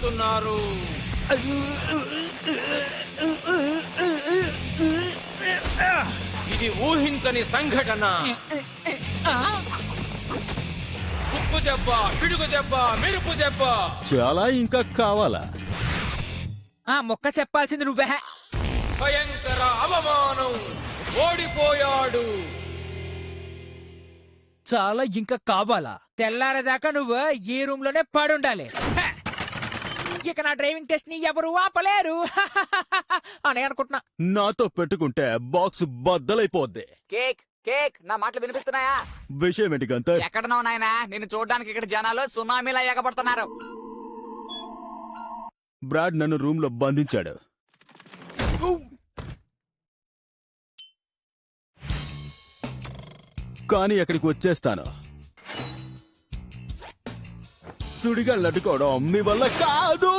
చేస్తున్నారు. ఇది ఊహించని సంఘటన. ఉప్పు దెబ్బ, పిడుగు దెబ్బ, మెరుపు దెబ్బ. చాలా ఇంకా కావాలా? ఆ మొక్క చెప్పాల్సింది నువ్వే. భయంకర అవమానం. ఓడిపోయాడు. చాలా ఇంకా కావాలా? తెల్లారేదాకా నువ్వు ఈ రూమ్ లోనే పడుండాలి. ఇక నా డ్రైవింగ్ టెస్ట్ ని ఎవరు ఆపలేరు అని అనుకుంటున్నా. నాతో పెట్టుకుంటే బాక్స్ బద్దలైపోద్ది. కేక్ కేక్ నా మాటలు వినిపిస్తున్నాయా? విషయం ఏంటి గంతర్? ఎక్కడన్నావు నాయనా? నిన్ను చూడడానికి ఇక్కడ జనాలు సునామీలా ఎగబడుతున్నారు. బ్రాడ్ నన్ను రూమ్ లో బంధించాడు. కానీ అక్కడికి వచ్చేస్తాను. సుడిగా లడ్డుకోవడం మీ వల్ల కాదు.